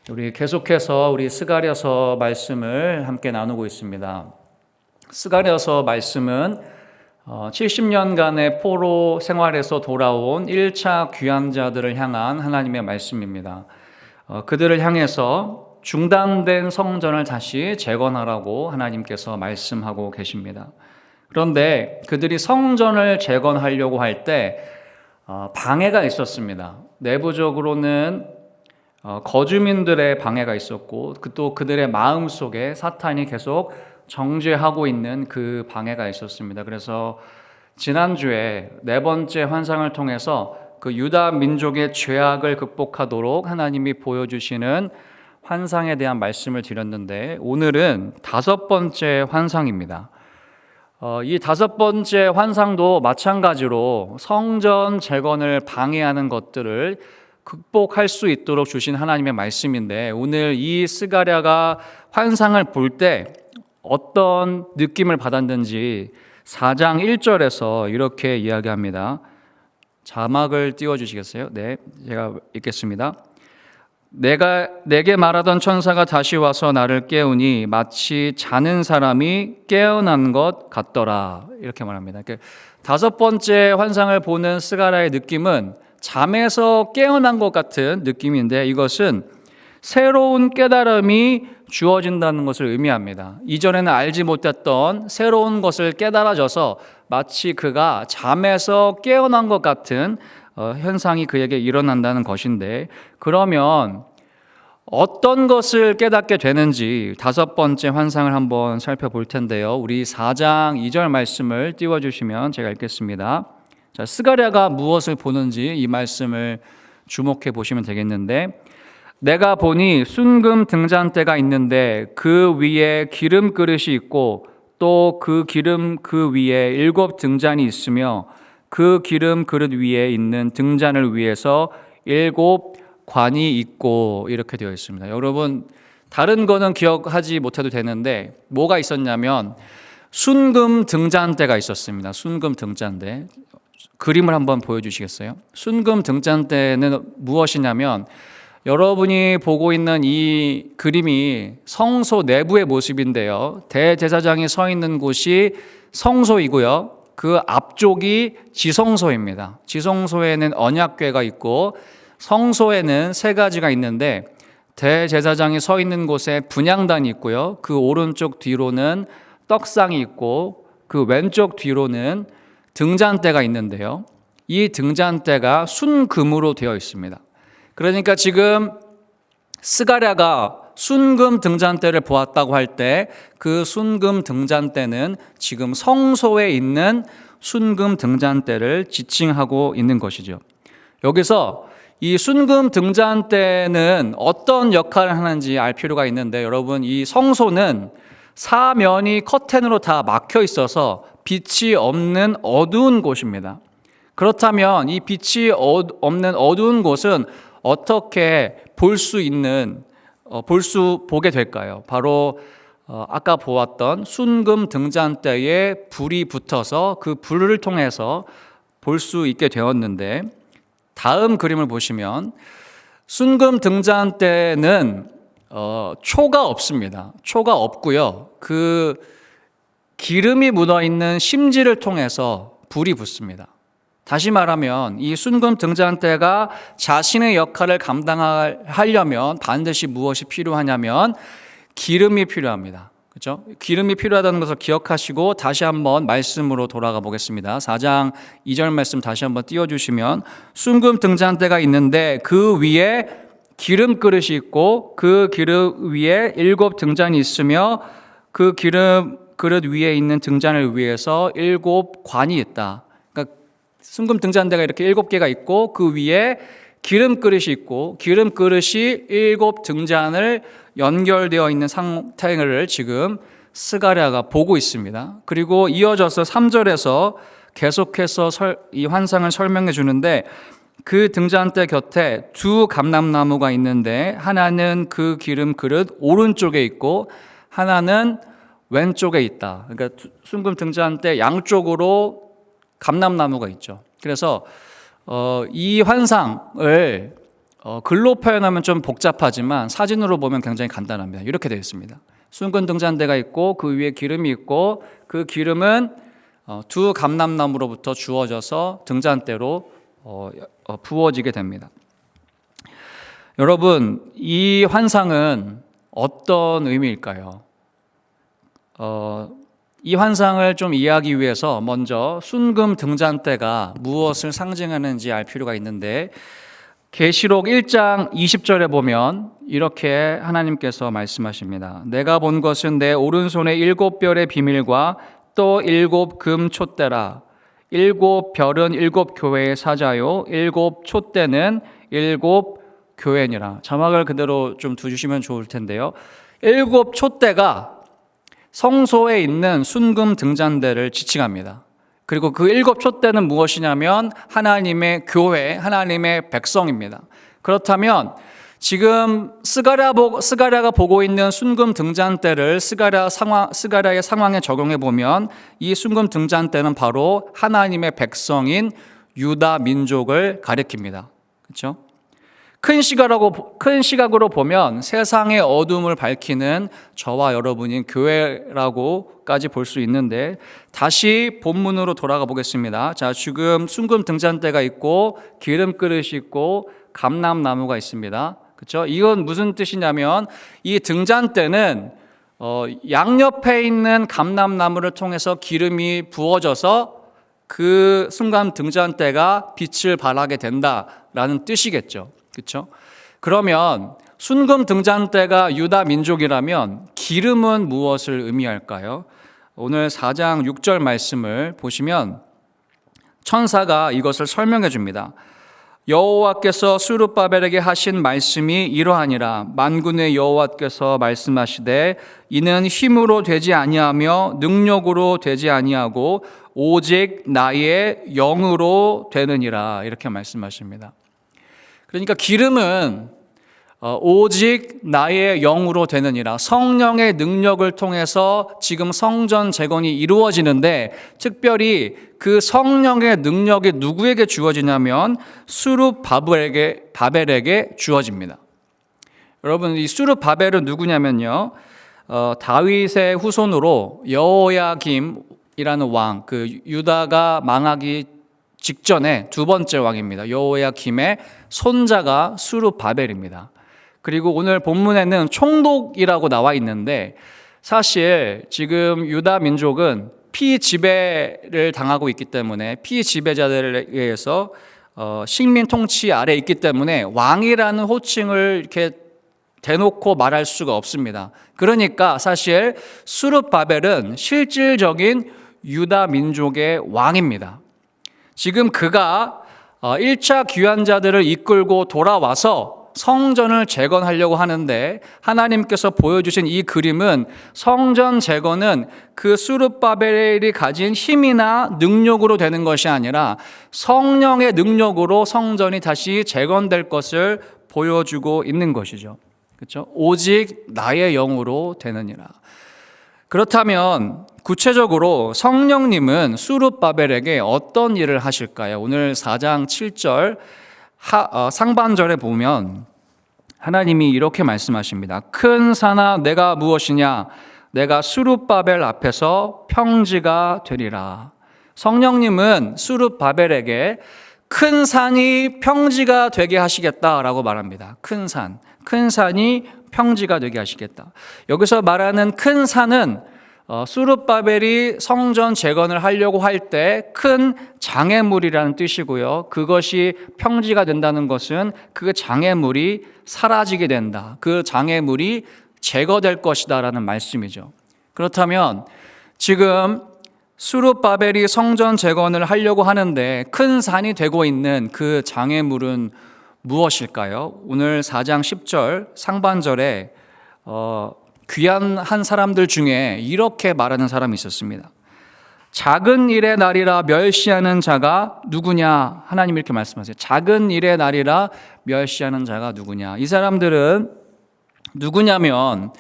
우리 계속해서 우리 스가랴서 말씀을 함께 나누고 있습니다. 스가랴서 말씀은 70년간의 포로 생활에서 돌아온 1차 귀환자들을 향한 하나님의 말씀입니다. 그들을 향해서 중단된 성전을 다시 재건하라고 하나님께서 말씀하고 계십니다. 그런데 그들이 성전을 재건하려고 할 때 방해가 있었습니다. 내부적으로는 거주민들의 방해가 있었고 또 그들의 마음속에 사탄이 계속 정죄하고 있는 그 방해가 있었습니다. 그래서 지난주에 네 번째 환상을 통해서 그 유다 민족의 죄악을 극복하도록 하나님이 보여주시는 환상에 대한 말씀을 드렸는데, 오늘은 다섯 번째 환상입니다. 이 다섯 번째 환상도 마찬가지로 성전 재건을 방해하는 것들을 극복할 수 있도록 주신 하나님의 말씀인데, 오늘 이 스가랴가 환상을 볼 때 어떤 느낌을 받았는지 4장 1절에서 이렇게 이야기합니다. 자막을 띄워주시겠어요? 네, 제가 읽겠습니다. 내게 말하던 천사가 다시 와서 나를 깨우니 마치 자는 사람이 깨어난 것 같더라. 이렇게 말합니다. 다섯 번째 환상을 보는 스가랴의 느낌은 잠에서 깨어난 것 같은 느낌인데, 이것은 새로운 깨달음이 주어진다는 것을 의미합니다. 이전에는 알지 못했던 새로운 것을 깨달아져서 마치 그가 잠에서 깨어난 것 같은 현상이 그에게 일어난다는 것인데, 그러면 어떤 것을 깨닫게 되는지 다섯 번째 환상을 한번 살펴볼 텐데요. 우리 4장 2절 말씀을 띄워주시면 제가 읽겠습니다. 자, 스가랴가 무엇을 보는지 이 말씀을 주목해 보시면 되겠는데, 내가 보니 순금 등잔대가 있는데 그 위에 기름 그릇이 있고 또 그 기름 그 위에 7 등잔이 있으며 그 기름 그릇 위에 있는 등잔을 위해서 7 관이 있고, 이렇게 되어 있습니다. 여러분, 다른 거는 기억하지 못해도 되는데 뭐가 있었냐면 순금 등잔대가 있었습니다. 순금 등잔대. 그림을 한번 보여주시겠어요? 순금 등잔대는 무엇이냐면, 여러분이 보고 있는 이 그림이 성소 내부의 모습인데요, 대제사장이 서 있는 곳이 성소이고요, 그 앞쪽이 지성소입니다. 지성소에는 언약궤가 있고 성소에는 3가지가 있는데, 대제사장이 서 있는 곳에 분향단이 있고요, 그 오른쪽 뒤로는 떡상이 있고 그 왼쪽 뒤로는 등잔대가 있는데요, 이 등잔대가 순금으로 되어 있습니다. 그러니까 지금 스가랴가 순금 등잔대를 보았다고 할 때 그 순금 등잔대는 지금 성소에 있는 순금 등잔대를 지칭하고 있는 것이죠. 여기서 이 순금 등잔대는 어떤 역할을 하는지 알 필요가 있는데, 여러분, 이 성소는 사면이 커튼으로 다 막혀 있어서 빛이 없는 어두운 곳입니다. 그렇다면 이 빛이 없는 어두운 곳은 어떻게 보게 될까요? 바로 아까 보았던 순금 등잔대에 불이 붙어서 그 불을 통해서 볼 수 있게 되었는데, 다음 그림을 보시면 순금 등잔대는 초가 없습니다. 초가 없고요, 그 기름이 묻어있는 심지를 통해서 불이 붙습니다. 다시 말하면 이 순금 등잔대가 자신의 역할을 감당하려면 반드시 무엇이 필요하냐면 기름이 필요합니다. 그렇죠? 기름이 필요하다는 것을 기억하시고 다시 한번 말씀으로 돌아가 보겠습니다. 4장 2절 말씀 다시 한번 띄워주시면, 순금 등잔대가 있는데 그 위에 기름 그릇이 있고 그 기름 위에 7 등잔이 있으며 그 기름 그릇 위에 있는 등잔을 위해서 7 관이 있다. 순금 등잔대가 이렇게 7개가 있고 그 위에 기름 그릇이 있고 기름 그릇이 7 등잔을 연결되어 있는 상태를 지금 스가랴가 보고 있습니다. 그리고 이어져서 3절에서 계속해서 이 환상을 설명해 주는데, 그 등잔대 곁에 2 감람나무가 있는데 하나는 그 기름 그릇 오른쪽에 있고 하나는 왼쪽에 있다. 그러니까 순금 등잔대 양쪽으로 감람나무가 있죠. 그래서 이 환상을 글로 표현하면 좀 복잡하지만 사진으로 보면 굉장히 간단합니다. 이렇게 되어 있습니다. 순금 등잔대가 있고 그 위에 기름이 있고 그 기름은 두 감람나무로부터 주어져서 등잔대로 부어지게 됩니다. 여러분, 이 환상은 어떤 의미일까요? 이 환상을 좀 이해하기 위해서 먼저 순금 등잔대가 무엇을 상징하는지 알 필요가 있는데, 계시록 1장 20절에 보면 이렇게 하나님께서 말씀하십니다. 내가 본 것은 내 오른손에 7별의 비밀과 또 7금 촛대라. 7별은 7교회의 사자요 7 촛대는 7 교회니라. 자막을 그대로 좀 두주시면 좋을 텐데요. 7 촛대가 성소에 있는 순금 등잔대를 지칭합니다. 그리고 그 7 촛대는 무엇이냐면 하나님의 교회, 하나님의 백성입니다. 그렇다면 지금 스가랴가 보고 있는 순금 등잔대를 스가랴의 상황에 적용해 보면 이 순금 등잔대는 바로 하나님의 백성인 유다 민족을 가리킵니다. 그렇죠? 큰 시각으로 보면 세상의 어둠을 밝히는 저와 여러분인 교회라고까지 볼 수 있는데, 다시 본문으로 돌아가 보겠습니다. 자, 지금 순금 등잔대가 있고 기름 그릇이 있고 감람나무가 있습니다. 그렇죠? 이건 무슨 뜻이냐면 이 등잔대는 양옆에 있는 감람나무를 통해서 기름이 부어져서 그 순간 등잔대가 빛을 발하게 된다라는 뜻이겠죠. 그렇죠? 그러면 순금 등잔대가 유다 민족이라면 기름은 무엇을 의미할까요? 오늘 4장 6절 말씀을 보시면 천사가 이것을 설명해 줍니다. 여호와께서 스룹바벨에게 하신 말씀이 이러하니라. 만군의 여호와께서 말씀하시되 이는 힘으로 되지 아니하며 능력으로 되지 아니하고 오직 나의 영으로 되느니라. 이렇게 말씀하십니다. 그러니까 기름은 오직 나의 영으로 되느니라. 성령의 능력을 통해서 지금 성전 재건이 이루어지는데, 특별히 그 성령의 능력이 누구에게 주어지냐면 스룹바벨에게 주어집니다. 여러분, 이 스룹바벨은 누구냐면요, 다윗의 후손으로 여호야김이라는 왕, 그 유다가 망하기 직전에 두 번째 왕입니다. 여호야김의 손자가 스룹바벨입니다. 그리고 오늘 본문에는 총독이라고 나와 있는데, 사실 지금 유다 민족은 피지배를 당하고 있기 때문에, 피지배자들에 의해서 식민 통치 아래 있기 때문에 왕이라는 호칭을 이렇게 대놓고 말할 수가 없습니다. 그러니까 사실 스룹바벨은 실질적인 유다 민족의 왕입니다. 지금 그가 1차 귀환자들을 이끌고 돌아와서 성전을 재건하려고 하는데, 하나님께서 보여주신 이 그림은 성전 재건은 그 스룹바벨이 가진 힘이나 능력으로 되는 것이 아니라 성령의 능력으로 성전이 다시 재건될 것을 보여주고 있는 것이죠. 그렇죠? 오직 나의 영으로 되느니라. 그렇다면 구체적으로 성령님은 스룹바벨에게 어떤 일을 하실까요? 오늘 4장 7절 상반절에 보면 하나님이 이렇게 말씀하십니다. 큰 산아 내가 무엇이냐? 내가 스룹바벨 앞에서 평지가 되리라. 성령님은 스룹바벨에게 큰 산이 평지가 되게 하시겠다라고 말합니다. 큰 산이 평지가 되게 하시겠다. 여기서 말하는 큰 산은 스룹바벨이 성전 재건을 하려고 할 때 큰 장애물이라는 뜻이고요. 그것이 평지가 된다는 것은 그 장애물이 사라지게 된다. 그 장애물이 제거될 것이다라는 말씀이죠. 그렇다면 지금 스룹바벨이 성전 재건을 하려고 하는데 큰 산이 되고 있는 그 장애물은 무엇일까요? 오늘 4장 10절 상반절에 귀환한 사람들 중에 이렇게 말하는 사람이 있었습니다. 작은 일의 날이라 멸시하는 자가 누구냐? 하나님 이렇게 말씀하세요. 작은 일의 날이라 멸시하는 자가 누구냐? 이 사람들은 누구냐면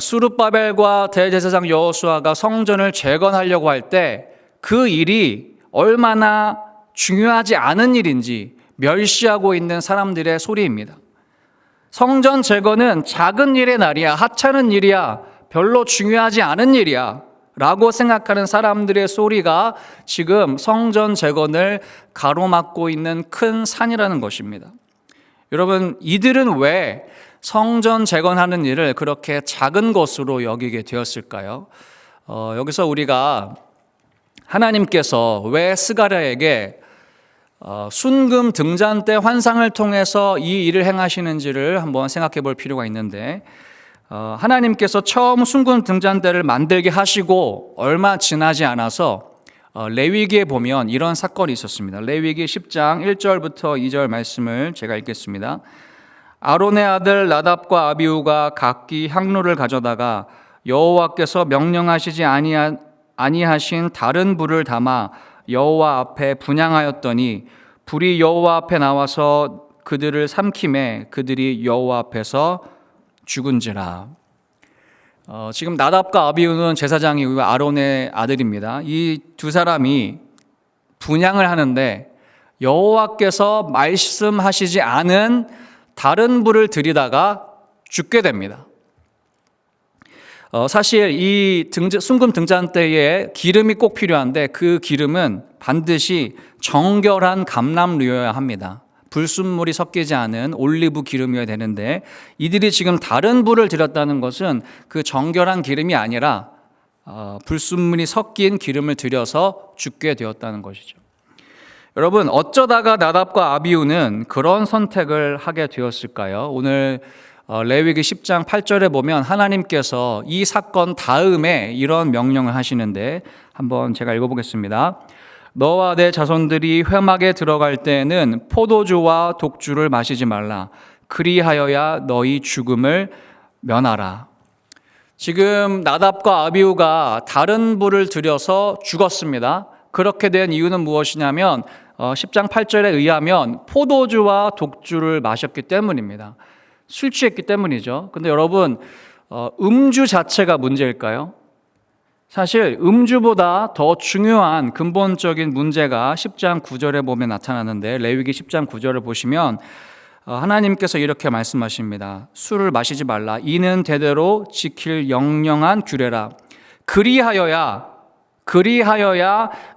스룹바벨과 대제사장 여호수아가 성전을 재건하려고 할 때 그 일이 얼마나 중요하지 않은 일인지, 멸시하고 있는 사람들의 소리입니다. 성전 재건은 작은 일의 날이야, 하찮은 일이야, 별로 중요하지 않은 일이야 라고 생각하는 사람들의 소리가 지금 성전 재건을 가로막고 있는 큰 산이라는 것입니다. 여러분, 이들은 왜 성전 재건하는 일을 그렇게 작은 것으로 여기게 되었을까요? 여기서 우리가 하나님께서 왜 스가랴에게 순금 등잔 때 환상을 통해서 이 일을 행하시는지를 한번 생각해 볼 필요가 있는데, 하나님께서 처음 순금 등잔대를 만들게 하시고 얼마 지나지 않아서 레위기에 보면 이런 사건이 있었습니다. 레위기 10장 1절부터 2절 말씀을 제가 읽겠습니다. 아론의 아들 나답과 아비후가 각기 향로를 가져다가 여호와께서 명령하시지 아니하신 다른 불을 담아 여호와 앞에 분향하였더니 불이 여호와 앞에 나와서 그들을 삼키매 그들이 여호와 앞에서 죽은지라. 지금 나답과 아비후는 제사장이고 아론의 아들입니다. 이 두 사람이 분향을 하는데 여호와께서 말씀하시지 않은 다른 불을 들이다가 죽게 됩니다. 사실 이 순금 등잔대에 기름이 꼭 필요한데 그 기름은 반드시 정결한 감람류여야 합니다. 불순물이 섞이지 않은 올리브 기름이어야 되는데 이들이 지금 다른 불을 들였다는 것은 그 정결한 기름이 아니라 불순물이 섞인 기름을 들여서 죽게 되었다는 것이죠. 여러분, 어쩌다가 나답과 아비후는 그런 선택을 하게 되었을까요? 오늘 레위기 10장 8절에 보면 하나님께서 이 사건 다음에 이런 명령을 하시는데 한번 제가 읽어보겠습니다. 너와 내 자손들이 회막에 들어갈 때에는 포도주와 독주를 마시지 말라. 그리하여야 너희 죽음을 면하라. 지금 나답과 아비후가 다른 불을 들여서 죽었습니다. 그렇게 된 이유는 무엇이냐면 10장 8절에 의하면 포도주와 독주를 마셨기 때문입니다. 술 취했기 때문이죠. 근데 여러분, 음주 자체가 문제일까요? 사실 음주보다 더 중요한 근본적인 문제가 10장 9절에 보면 나타나는데, 레위기 10장 9절을 보시면 하나님께서 이렇게 말씀하십니다. 술을 마시지 말라. 이는 대대로 지킬 영영한 규례라. 그리하여야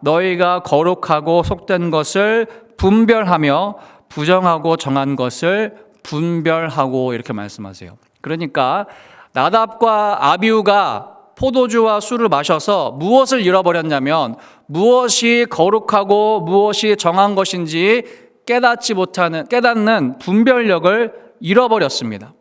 너희가 거룩하고 속된 것을 분별하며 부정하고 정한 것을 분별하고, 이렇게 말씀하세요. 그러니까 나답과 아비후가 포도주와 술을 마셔서 무엇을 잃어버렸냐면 무엇이 거룩하고 무엇이 정한 것인지 깨닫는 분별력을 잃어버렸습니다.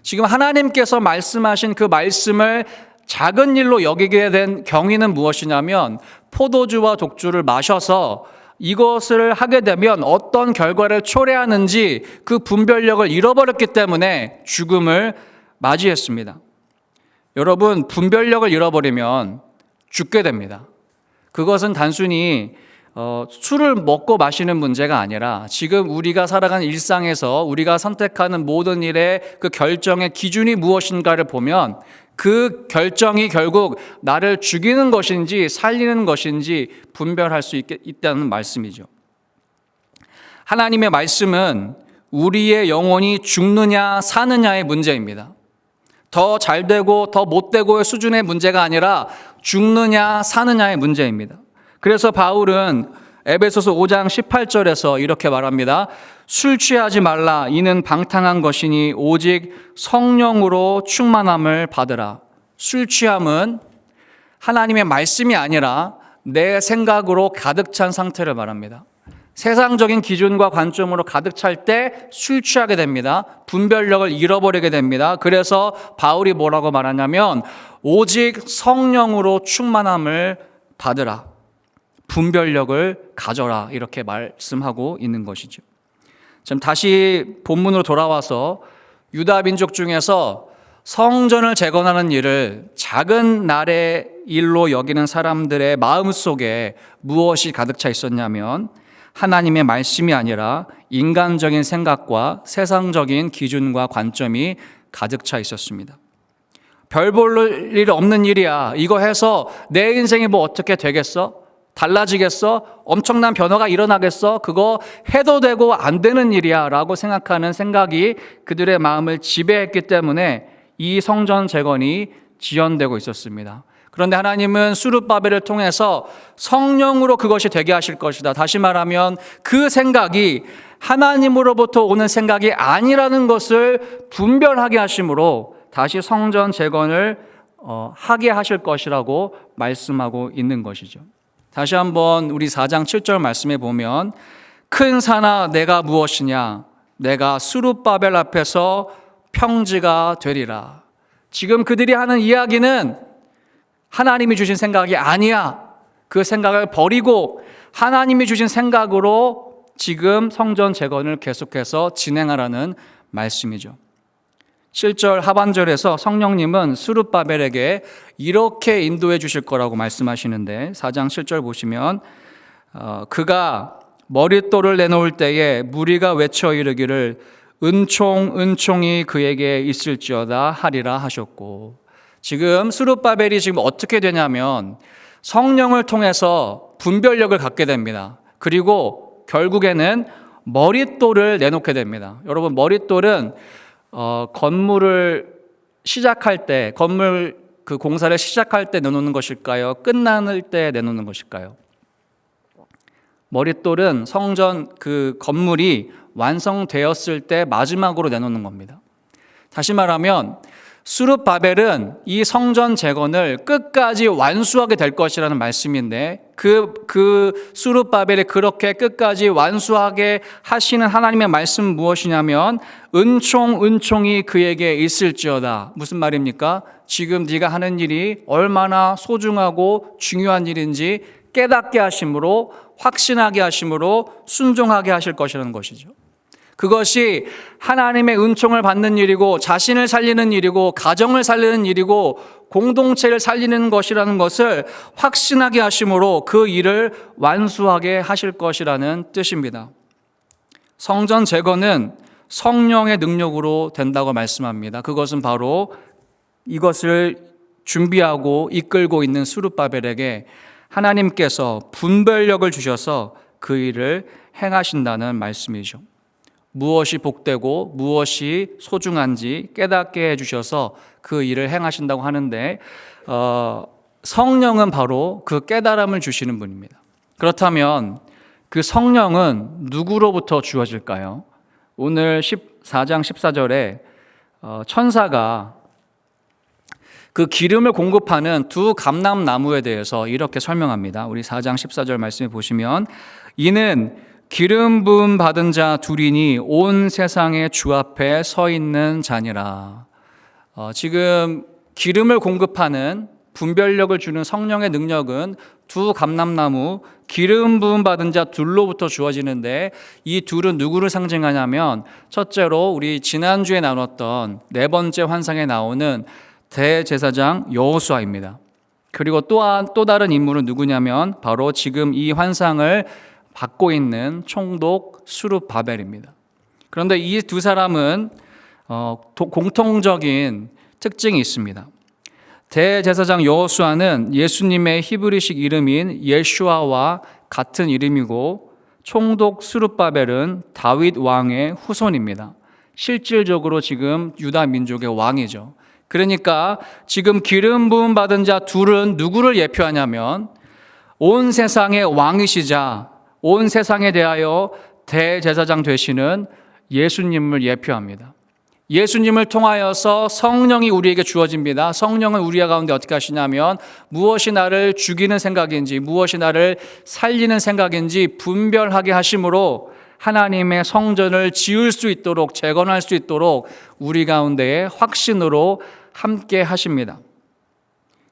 지금 하나님께서 말씀하신 그 말씀을 작은 일로 여기게 된 경위는 무엇이냐면 포도주와 독주를 마셔서 이것을 하게 되면 어떤 결과를 초래하는지 그 분별력을 잃어버렸기 때문에 죽음을 맞이했습니다. 여러분, 분별력을 잃어버리면 죽게 됩니다. 그것은 단순히 술을 먹고 마시는 문제가 아니라 지금 우리가 살아가는 일상에서 우리가 선택하는 모든 일의 그 결정의 기준이 무엇인가를 보면 그 결정이 결국 나를 죽이는 것인지 살리는 것인지 분별할 수 있다는 말씀이죠. 하나님의 말씀은 우리의 영혼이 죽느냐 사느냐의 문제입니다. 더 잘되고 더 못되고의 수준의 문제가 아니라 죽느냐 사느냐의 문제입니다. 그래서 바울은 에베소서 5장 18절에서 이렇게 말합니다. 술 취하지 말라. 이는 방탕한 것이니 오직 성령으로 충만함을 받으라. 술 취함은 하나님의 말씀이 아니라 내 생각으로 가득 찬 상태를 말합니다. 세상적인 기준과 관점으로 가득 찰 때 술 취하게 됩니다. 분별력을 잃어버리게 됩니다. 그래서 바울이 뭐라고 말하냐면 오직 성령으로 충만함을 받으라. 분별력을 가져라. 이렇게 말씀하고 있는 것이죠. 지금 다시 본문으로 돌아와서 유다 민족 중에서 성전을 재건하는 일을 작은 날의 일로 여기는 사람들의 마음속에 무엇이 가득 차 있었냐면 하나님의 말씀이 아니라 인간적인 생각과 세상적인 기준과 관점이 가득 차 있었습니다. 별 볼 일 없는 일이야. 이거 해서 내 인생이 뭐 어떻게 되겠어? 달라지겠어? 엄청난 변화가 일어나겠어? 그거 해도 되고 안 되는 일이야 라고 생각하는 생각이 그들의 마음을 지배했기 때문에 이 성전 재건이 지연되고 있었습니다. 그런데 하나님은 수룹바벨을 통해서 성령으로 그것이 되게 하실 것이다. 다시 말하면 그 생각이 하나님으로부터 오는 생각이 아니라는 것을 분별하게 하심으로 다시 성전 재건을 하게 하실 것이라고 말씀하고 있는 것이죠. 다시 한번 우리 4장 7절 말씀에 보면 큰 산아 내가 무엇이냐 내가 수룹바벨 앞에서 평지가 되리라. 지금 그들이 하는 이야기는 하나님이 주신 생각이 아니야. 그 생각을 버리고 하나님이 주신 생각으로 지금 성전 재건을 계속해서 진행하라는 말씀이죠. 7절 하반절에서 성령님은 수룹바벨에게 이렇게 인도해 주실 거라고 말씀하시는데 4장 7절 보시면 그가 머릿돌을 내놓을 때에 무리가 외쳐 이르기를 은총이 그에게 있을지어다 하리라 하셨고, 지금 수룹바벨이 지금 어떻게 되냐면 성령을 통해서 분별력을 갖게 됩니다. 그리고 결국에는 머릿돌을 내놓게 됩니다. 여러분, 머릿돌은 건물을 시작할 때, 건물 그 공사를 시작할 때 내놓는 것일까요? 끝날 때 내놓는 것일까요? 머릿돌은 성전 그 건물이 완성되었을 때 마지막으로 내놓는 겁니다. 다시 말하면 수룹바벨은 이 성전 재건을 끝까지 완수하게 될 것이라는 말씀인데 그 수룹바벨이 그렇게 끝까지 완수하게 하시는 하나님의 말씀 무엇이냐면 은총이 그에게 있을지어다. 무슨 말입니까? 지금 네가 하는 일이 얼마나 소중하고 중요한 일인지 깨닫게 하심으로, 확신하게 하심으로 순종하게 하실 것이라는 것이죠. 그것이 하나님의 은총을 받는 일이고 자신을 살리는 일이고 가정을 살리는 일이고 공동체를 살리는 것이라는 것을 확신하게 하심으로 그 일을 완수하게 하실 것이라는 뜻입니다. 성전 재건은 성령의 능력으로 된다고 말씀합니다. 그것은 바로 이것을 준비하고 이끌고 있는 수룹바벨에게 하나님께서 분별력을 주셔서 그 일을 행하신다는 말씀이죠. 무엇이 복되고 무엇이 소중한지 깨닫게 해주셔서 그 일을 행하신다고 하는데 성령은 바로 그 깨달음을 주시는 분입니다. 그렇다면 그 성령은 누구로부터 주어질까요? 오늘 4장 14절에 천사가 그 기름을 공급하는 두 감람나무에 대해서 이렇게 설명합니다. 우리 4장 14절 말씀에 보시면 이는 기름 부음 받은 자 둘이니 온 세상의 주 앞에 서 있는 자니라. 지금 기름을 공급하는 분별력을 주는 성령의 능력은 두 감람나무 기름 부음 받은 자 둘로부터 주어지는데 이 둘은 누구를 상징하냐면 첫째로 우리 지난주에 나눴던 네 번째 환상에 나오는 대제사장 여호수아입니다. 그리고 또 다른 인물은 누구냐면 바로 지금 이 환상을 받고 있는 총독 수룹바벨입니다. 그런데 이 두 사람은 공통적인 특징이 있습니다. 대제사장 여호수아는 예수님의 히브리식 이름인 예슈아와 같은 이름이고 총독 수룹바벨은 다윗 왕의 후손입니다. 실질적으로 지금 유다 민족의 왕이죠. 그러니까 지금 기름 부음 받은 자 둘은 누구를 예표하냐면 온 세상의 왕이시자 온 세상에 대하여 대제사장 되시는 예수님을 예표합니다. 예수님을 통하여서 성령이 우리에게 주어집니다. 성령은 우리 가운데 어떻게 하시냐면 무엇이 나를 죽이는 생각인지 무엇이 나를 살리는 생각인지 분별하게 하심으로 하나님의 성전을 지을 수 있도록 재건할 수 있도록 우리 가운데에 확신으로 함께 하십니다.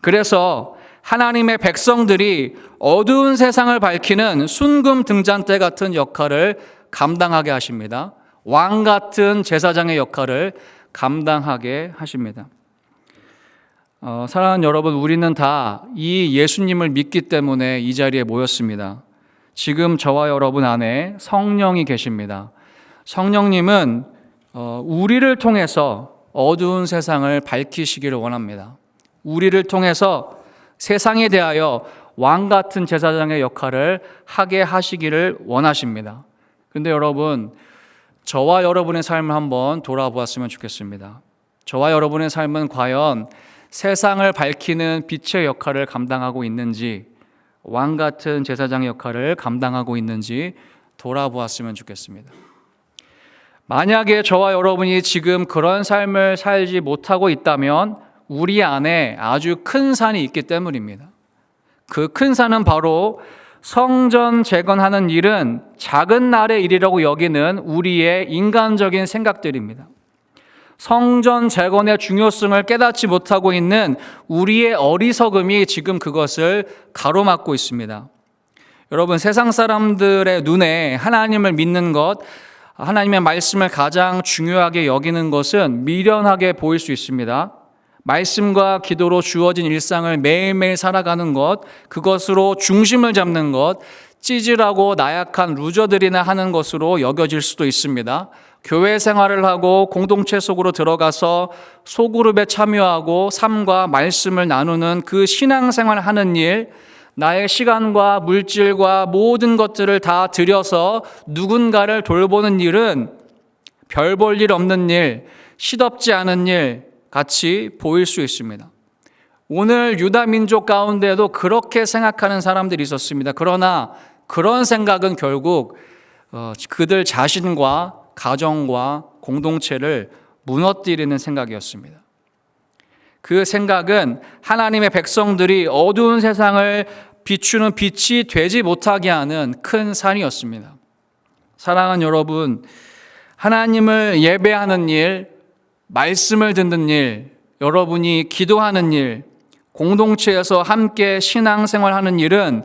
그래서 하나님의 백성들이 어두운 세상을 밝히는 순금 등잔대 같은 역할을 감당하게 하십니다. 왕 같은 제사장의 역할을 감당하게 하십니다. 사랑하는 여러분, 우리는 다 이 예수님을 믿기 때문에 이 자리에 모였습니다. 지금 저와 여러분 안에 성령이 계십니다. 성령님은 우리를 통해서 어두운 세상을 밝히시기를 원합니다. 우리를 통해서 세상에 대하여 왕 같은 제사장의 역할을 하게 하시기를 원하십니다. 근데 여러분, 저와 여러분의 삶을 한번 돌아보았으면 좋겠습니다. 저와 여러분의 삶은 과연 세상을 밝히는 빛의 역할을 감당하고 있는지, 왕 같은 제사장의 역할을 감당하고 있는지 돌아보았으면 좋겠습니다. 만약에 저와 여러분이 지금 그런 삶을 살지 못하고 있다면 우리 안에 아주 큰 산이 있기 때문입니다. 그 큰 산은 바로 성전 재건하는 일은 작은 날의 일이라고 여기는 우리의 인간적인 생각들입니다. 성전 재건의 중요성을 깨닫지 못하고 있는 우리의 어리석음이 지금 그것을 가로막고 있습니다. 여러분, 세상 사람들의 눈에 하나님을 믿는 것, 하나님의 말씀을 가장 중요하게 여기는 것은 미련하게 보일 수 있습니다. 말씀과 기도로 주어진 일상을 매일매일 살아가는 것, 그것으로 중심을 잡는 것, 찌질하고 나약한 루저들이나 하는 것으로 여겨질 수도 있습니다. 교회 생활을 하고 공동체 속으로 들어가서 소그룹에 참여하고 삶과 말씀을 나누는 그 신앙생활을 하는 일, 나의 시간과 물질과 모든 것들을 다 들여서 누군가를 돌보는 일은 별 볼 일 없는 일, 시덥지 않은 일 같이 보일 수 있습니다. 오늘 유다 민족 가운데도 그렇게 생각하는 사람들이 있었습니다. 그러나 그런 생각은 결국 그들 자신과 가정과 공동체를 무너뜨리는 생각이었습니다. 그 생각은 하나님의 백성들이 어두운 세상을 비추는 빛이 되지 못하게 하는 큰 산이었습니다. 사랑하는 여러분, 하나님을 예배하는 일, 말씀을 듣는 일, 여러분이 기도하는 일, 공동체에서 함께 신앙생활하는 일은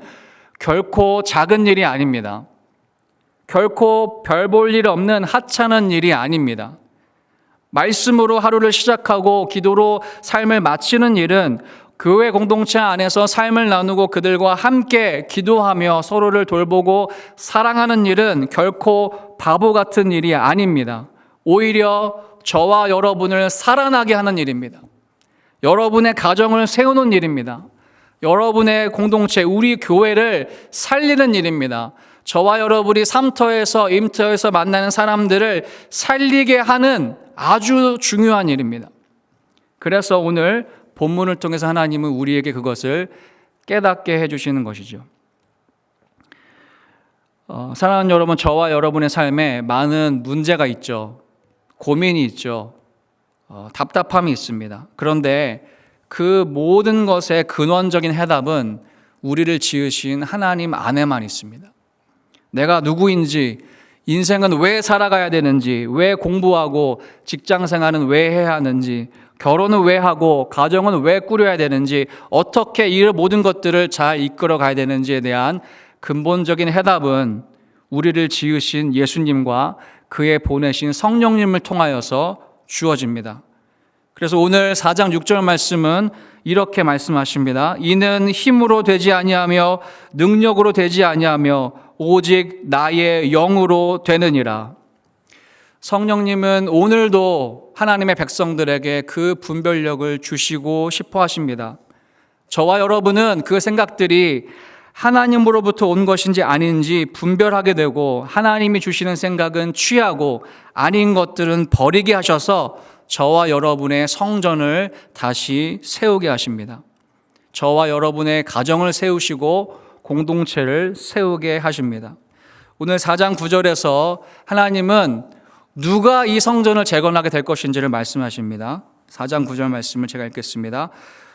결코 작은 일이 아닙니다. 결코 별 볼 일 없는 하찮은 일이 아닙니다. 말씀으로 하루를 시작하고 기도로 삶을 마치는 일은 교회 공동체 안에서 삶을 나누고 그들과 함께 기도하며 서로를 돌보고 사랑하는 일은 결코 바보 같은 일이 아닙니다. 오히려 저와 여러분을 살아나게 하는 일입니다. 여러분의 가정을 세우는 일입니다. 여러분의 공동체, 우리 교회를 살리는 일입니다. 저와 여러분이 삼터에서 임터에서 만나는 사람들을 살리게 하는 아주 중요한 일입니다. 그래서 오늘 본문을 통해서 하나님은 우리에게 그것을 깨닫게 해주시는 것이죠. 사랑하는 여러분, 저와 여러분의 삶에 많은 문제가 있죠. 고민이 있죠. 답답함이 있습니다. 그런데 그 모든 것의 근원적인 해답은 우리를 지으신 하나님 안에만 있습니다. 내가 누구인지, 인생은 왜 살아가야 되는지, 왜 공부하고 직장생활은 왜 해야 하는지, 결혼은 왜 하고 가정은 왜 꾸려야 되는지, 어떻게 이 모든 것들을 잘 이끌어 가야 되는지에 대한 근본적인 해답은 우리를 지으신 예수님과 그의 보내신 성령님을 통하여서 주어집니다. 그래서 오늘 4장 6절 말씀은 이렇게 말씀하십니다. 이는 힘으로 되지 아니하며 능력으로 되지 아니하며 오직 나의 영으로 되느니라. 성령님은 오늘도 하나님의 백성들에게 그 분별력을 주시고 싶어 하십니다. 저와 여러분은 그 생각들이 하나님으로부터 온 것인지 아닌지 분별하게 되고, 하나님이 주시는 생각은 취하고 아닌 것들은 버리게 하셔서 저와 여러분의 성전을 다시 세우게 하십니다. 저와 여러분의 가정을 세우시고 공동체를 세우게 하십니다. 오늘 4장 9절에서 하나님은 누가 이 성전을 재건하게 될 것인지를 말씀하십니다. 4장 9절 말씀을 제가 읽겠습니다.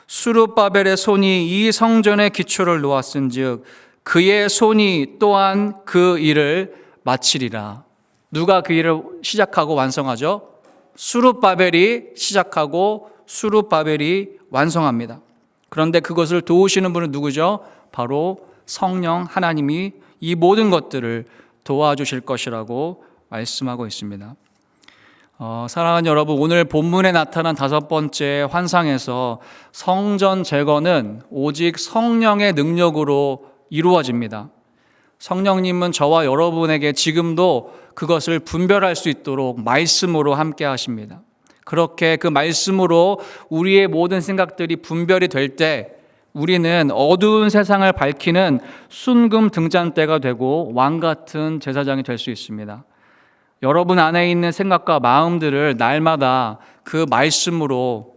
스룹바벨의 손이 이 성전의 기초를 놓았은즉 그의 손이 또한 그 일을 마치리라. 누가 그 일을 시작하고 완성하죠? 스룹바벨이 시작하고 스룹바벨이 완성합니다. 그런데 그것을 도우시는 분은 누구죠? 바로 성령 하나님이 이 모든 것들을 도와주실 것이라고 말씀하고 있습니다. 사랑하는 여러분, 오늘 본문에 나타난 5번째 환상에서 성전 재건은 오직 성령의 능력으로 이루어집니다. 성령님은 저와 여러분에게 지금도 그것을 분별할 수 있도록 말씀으로 함께 하십니다. 그렇게 그 말씀으로 우리의 모든 생각들이 분별이 될 때 우리는 어두운 세상을 밝히는 순금 등잔대가 되고 왕 같은 제사장이 될 수 있습니다. 여러분 안에 있는 생각과 마음들을 날마다 그 말씀으로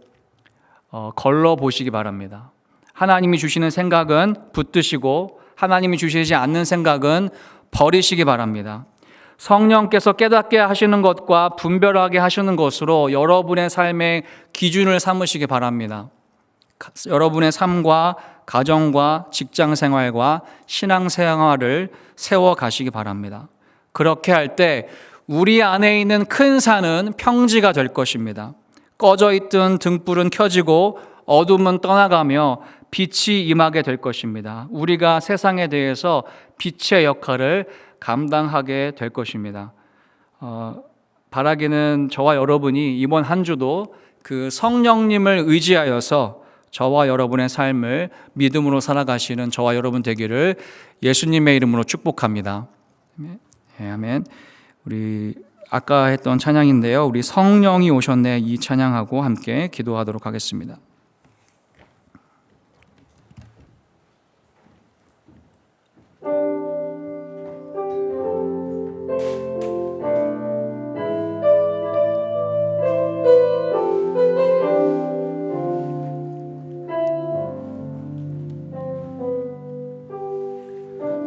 걸러 보시기 바랍니다. 하나님이 주시는 생각은 붙드시고 하나님이 주시지 않는 생각은 버리시기 바랍니다. 성령께서 깨닫게 하시는 것과 분별하게 하시는 것으로 여러분의 삶의 기준을 삼으시기 바랍니다. 여러분의 삶과 가정과 직장 생활과 신앙 생활을 세워 가시기 바랍니다. 그렇게 할 때 우리 안에 있는 큰 산은 평지가 될 것입니다. 꺼져 있던 등불은 켜지고 어둠은 떠나가며 빛이 임하게 될 것입니다. 우리가 세상에 대해서 빛의 역할을 감당하게 될 것입니다. 바라기는 저와 여러분이 이번 한 주도 그 성령님을 의지하여서 저와 여러분의 삶을 믿음으로 살아가시는 저와 여러분 되기를 예수님의 이름으로 축복합니다. 아멘. 우리 아까 했던 찬양인데요. 우리 성령이 오셨네 이 찬양하고 함께 기도하도록 하겠습니다.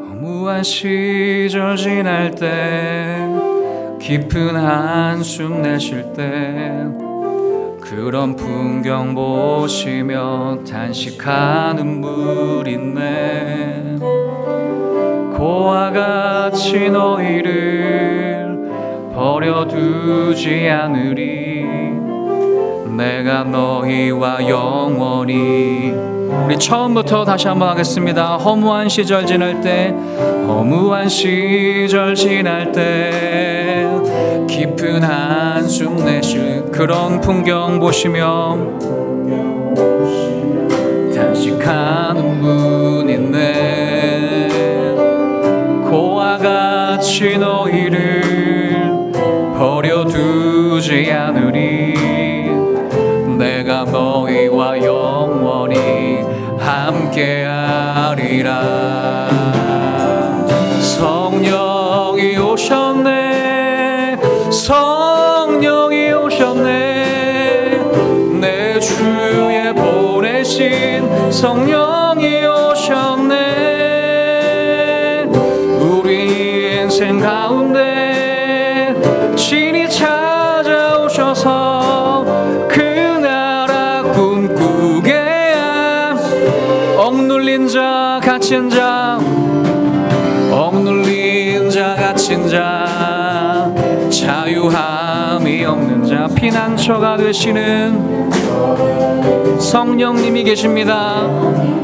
허무한 시절 지날 때 깊은 한숨 내쉴 때 그런 풍경 보시며 단식하는 물 있네. 고와 같이 너희를 버려두지 않으리. 내가 너희와 영원히. 우리 처음부터 다시 한번 하겠습니다. 허무한 시절 지날 때, 허무한 시절 지날 때 깊은 한숨 내쉴 그런 풍경 보시며 단식하는 분 있네. 고와 같이 너희를 버려두지 않으리. 내가 너희와 영원히 함께하리라. 성령이 오셨네. 성령이 오셨네. 내 주에 보내신 성령이 오셨네. 우리 인생 가운데 신이 찾아오셔서 그 나라 꿈꾸게 한 억눌린 자 갇힌 자, 억눌린 자 갇힌 자, 자유함이 없는 자, 피난처가 되시는 성령님이 계십니다.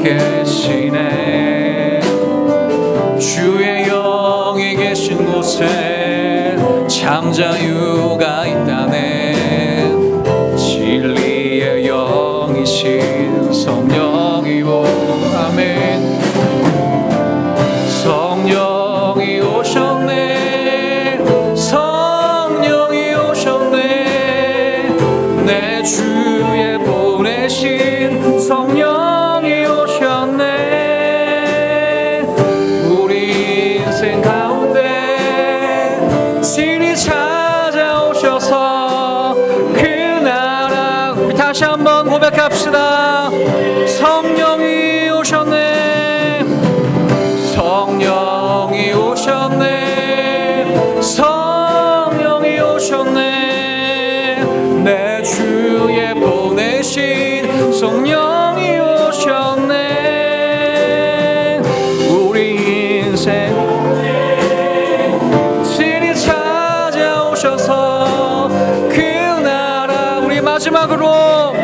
계시네. 주의 영이 계신 곳에 참 자유가 있다네. 진리의 영이신 성령이 오. 아멘. 성령이 오셨네. 성령이 오셨네. 내 주에 보내신 성령이 오셨네. 우리 인생 가운데 신이 찾아오셔서 그 나라. 우리 다시 한번 고백합시다. 성령이 오셨네. 성령이 오셨네. 성령이 오셨네. 내 주에 보내신 성령이 오셨네. 우리 인생 신이 찾아오셔서 그 나라. 우리 마지막으로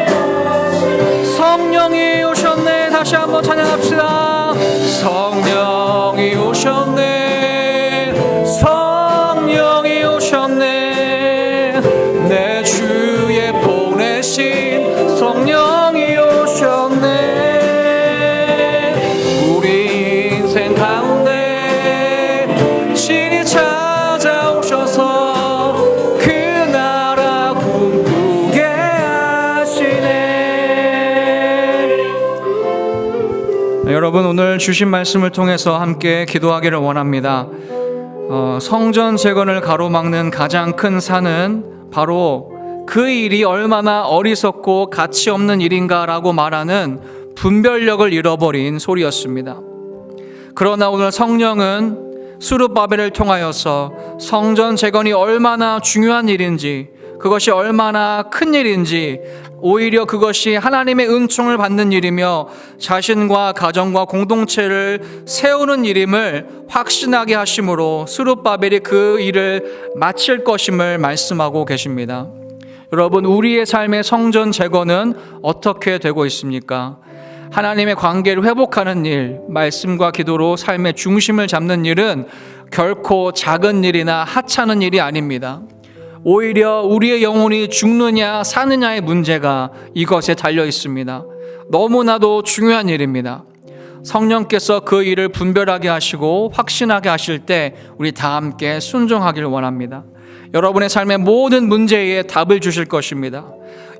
성령이 오셨네. 다시 한번 찬양합시다. 성령이 오셨네. 성령이 오셨네. 내 주에 보내신 성령이 오셨네. 우리 인생 가운데 신이 찾아오셔서 그 나라 꿈꾸게 하시네. 여러분, 오늘 주신 말씀을 통해서 함께 기도하기를 원합니다. 성전 재건을 가로막는 가장 큰 산은 바로 그 일이 얼마나 어리석고 가치 없는 일인가라고 말하는 분별력을 잃어버린 소리였습니다. 그러나 오늘 성령은 스룹바벨을 통하여서 성전 재건이 얼마나 중요한 일인지, 그것이 얼마나 큰 일인지, 오히려 그것이 하나님의 은총을 받는 일이며 자신과 가정과 공동체를 세우는 일임을 확신하게 하심으로 스룹바벨이 그 일을 마칠 것임을 말씀하고 계십니다. 여러분, 우리의 삶의 성전 재건은 어떻게 되고 있습니까? 하나님의 관계를 회복하는 일, 말씀과 기도로 삶의 중심을 잡는 일은 결코 작은 일이나 하찮은 일이 아닙니다. 오히려 우리의 영혼이 죽느냐 사느냐의 문제가 이것에 달려 있습니다. 너무나도 중요한 일입니다. 성령께서 그 일을 분별하게 하시고 확신하게 하실 때 우리 다 함께 순종하기를 원합니다. 여러분의 삶의 모든 문제에 답을 주실 것입니다.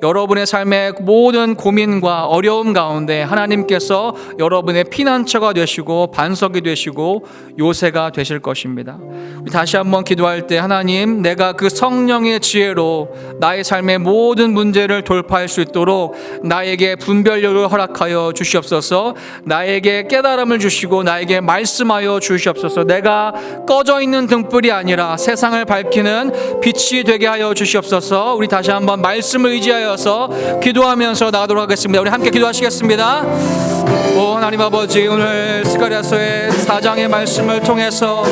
여러분의 삶의 모든 고민과 어려움 가운데 하나님께서 여러분의 피난처가 되시고 반석이 되시고 요새가 되실 것입니다. 우리 다시 한번 기도할 때, 하나님, 내가 그 성령의 지혜로 나의 삶의 모든 문제를 돌파할 수 있도록 나에게 분별력을 허락하여 주시옵소서. 나에게 깨달음을 주시고 나에게 말씀하여 주시옵소서. 내가 꺼져 있는 등불이 아니라 세상을 밝히는 빛이 되게 하여 주시옵소서. 우리 다시 한번 말씀을 의지하여서 기도하면서 나가도록 하겠습니다. 우리 함께 기도하시겠습니다. 오 하나님 아버지, 오늘 스가랴서의 4장의 말씀을 통해서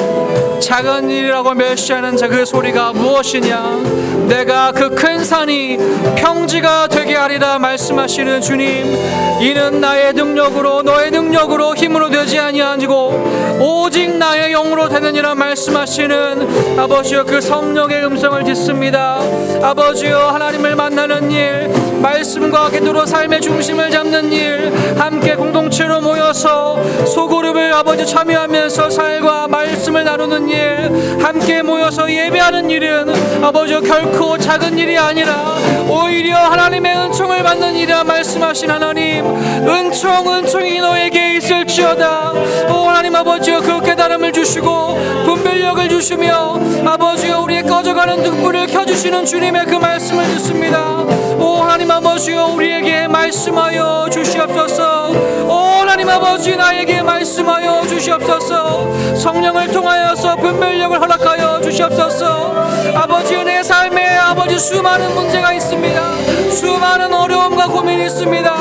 작은 일이라고 멸시하는 그 소리가 무엇이냐, 내가 그 큰 산이 평지가 되게 하리라 말씀하시는 주님, 이는 나의 능력으로 너의 능력으로 힘으로 되지 아니하고 오직 나의 영으로 되느니라 말씀하시는 아버지여, 그 성령의 음성을 듣습니다. 아버지여, 하나님을 만나는 일, 말씀과 기도로 삶의 중심을 잡는 일, 함께 공동체로 모여서 소그룹을 아버지 참여하면서 살과 말씀을 나누는 일, 함께 모여서 예배하는 일은 아버지 결코 작은 일이 아니라 오히려 하나님의 은총을 받는 일이라 말씀하신 하나님, 은총이 너에게 있을지어다. 오 하나님 아버지여, 그 깨달음을 주시고 분별력을 주시며 아버지여, 우리의 꺼져가는 등불을 켜주시는 주님의 그 말씀을 듣습니다. 오 하나님 아버지여, 우리에게 말씀하여 주시옵소서. 오 하나님 아버지, 나에게 말씀하여 주시옵소서. 성령을 통하여서 분별력을 허락하여 주시옵소서. 아버지여, 내 삶에 아버지 수많은 문제가 있습니다. 수많은 어려움과 고민이 있습니다.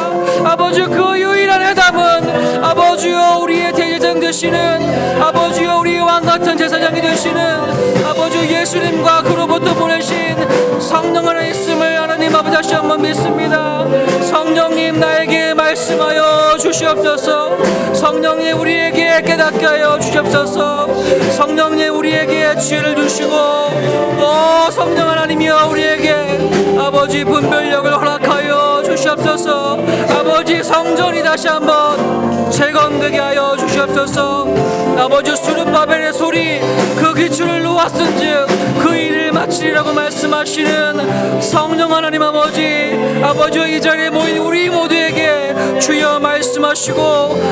아버지, 그 유일한 해답은 아버지여, 우리의 대제사장 되시는 아버지여, 우리의 왕같은 제사장이 되시는 아버지 예수님과 그로부터 보내신 성령 안에 있음을 하나님 아버지 다시 한번 믿습니다. 성령님, 나에게 말씀하여 주시옵소서. 성령님, 우리에게 깨닫게 하여 주시옵소서. 성령님, 우리에게 지혜를 주시고 성령 하나님이여, 우리에게 아버지 분별력을 허락하여 주시옵소서. 아버지, 성전이 다시 한번 재건되게 하여 주시옵소서. 아버지, 스룹바벨의 소리, 그 기초를 놓았은즉 그 일을 마치리라고 말씀하시는 성령 하나님 아버지, 이 자리에 모인 우리 모두에게 주여 말씀하시고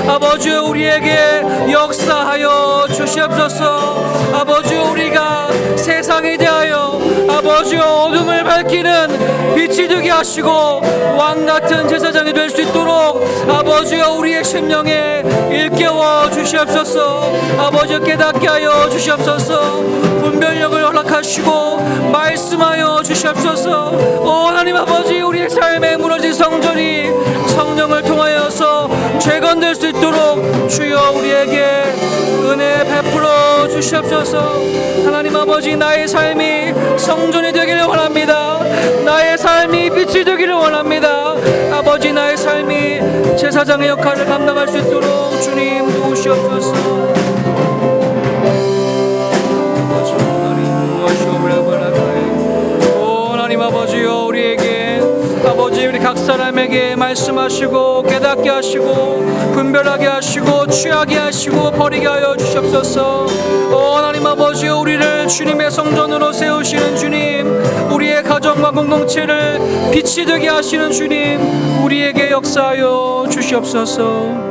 아버지, 우리에게 역사하여 주시옵소서. 아버지, 우리가 세상에 대하여 아버지 어둠을 밝히는 빛이 되게 하시고 왕같은 제사장이 될 수 있도록 아버지여, 우리의 심령에 일깨워 주시옵소서. 아버지, 깨닫게 하여 주시옵소서. 분별력을 허락하시고 말씀하여 주시옵소서. 오 하나님 아버지, 우리의 삶에 무너진 성전이 성령을 통하여서 재건될 수 있도록 주여 우리에게 은혜 베풀어 주시옵소서. 하나님 아버지, 나의 삶이 성전이 되기를 원합니다. 나의 삶이 빛이 되기를 원합니다. 아버지, 나의 삶이 제사장의 역할을 감당할 수 있도록 주님 도우시옵소서. 하나님 아버지여, 우리에게 아버지, 우리 각 사람에게 말씀하시고 깨닫게 하시고 분별하게 하시고 취하게 하시고 버리게 하여 주시옵소서. 하나님 아버지여, 우리를 주님의 성전으로 세우시는 주님, 우리의 가정과 공동체를 빛이 되게 하시는 주님, 우리에게 역사하여 주시옵소서.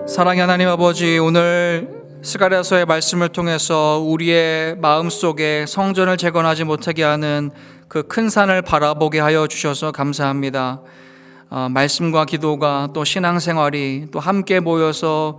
사랑의 하나님 아버지, 오늘 스가랴서의 말씀을 통해서 우리의 마음속에 성전을 재건하지 못하게 하는 그 큰 산을 바라보게 하여 주셔서 감사합니다. 말씀과 기도가 또 신앙생활이 또 함께 모여서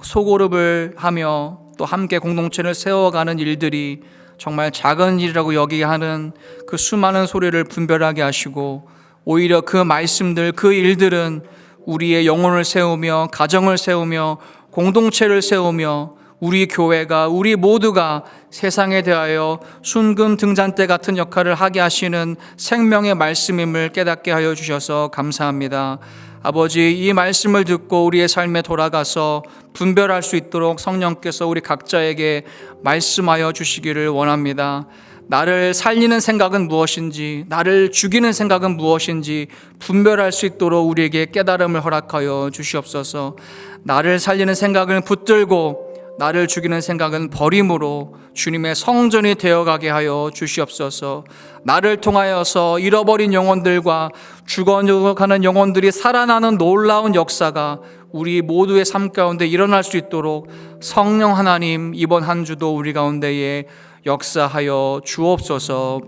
소그룹을 하며 또 함께 공동체를 세워가는 일들이 정말 작은 일이라고 여기게 하는 그 수많은 소리를 분별하게 하시고, 오히려 그 말씀들, 그 일들은 우리의 영혼을 세우며 가정을 세우며 공동체를 세우며 우리 교회가, 우리 모두가 세상에 대하여 순금 등잔대 같은 역할을 하게 하시는 생명의 말씀임을 깨닫게 하여 주셔서 감사합니다. 아버지, 이 말씀을 듣고 우리의 삶에 돌아가서 분별할 수 있도록 성령께서 우리 각자에게 말씀하여 주시기를 원합니다. 나를 살리는 생각은 무엇인지, 나를 죽이는 생각은 무엇인지 분별할 수 있도록 우리에게 깨달음을 허락하여 주시옵소서. 나를 살리는 생각은 붙들고 나를 죽이는 생각은 버림으로 주님의 성전이 되어가게 하여 주시옵소서. 나를 통하여서 잃어버린 영혼들과 죽어가는 영혼들이 살아나는 놀라운 역사가 우리 모두의 삶 가운데 일어날 수 있도록 성령 하나님, 이번 한 주도 우리 가운데에 역사하여 주옵소서.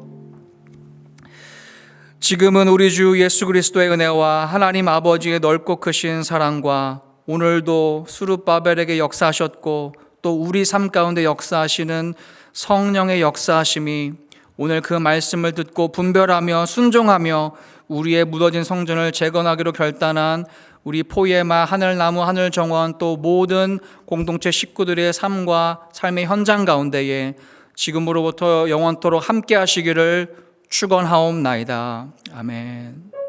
지금은 우리 주 예수 그리스도의 은혜와 하나님 아버지의 넓고 크신 사랑과 오늘도 수룹바벨에게 역사하셨고 또 우리 삶 가운데 역사하시는 성령의 역사하심이 오늘 그 말씀을 듣고 분별하며 순종하며 우리의 무너진 성전을 재건하기로 결단한 우리 포예마, 하늘나무, 하늘정원 또 모든 공동체 식구들의 삶과 삶의 현장 가운데에 지금으로부터 영원토록 함께 하시기를 축원하옵나이다. 아멘.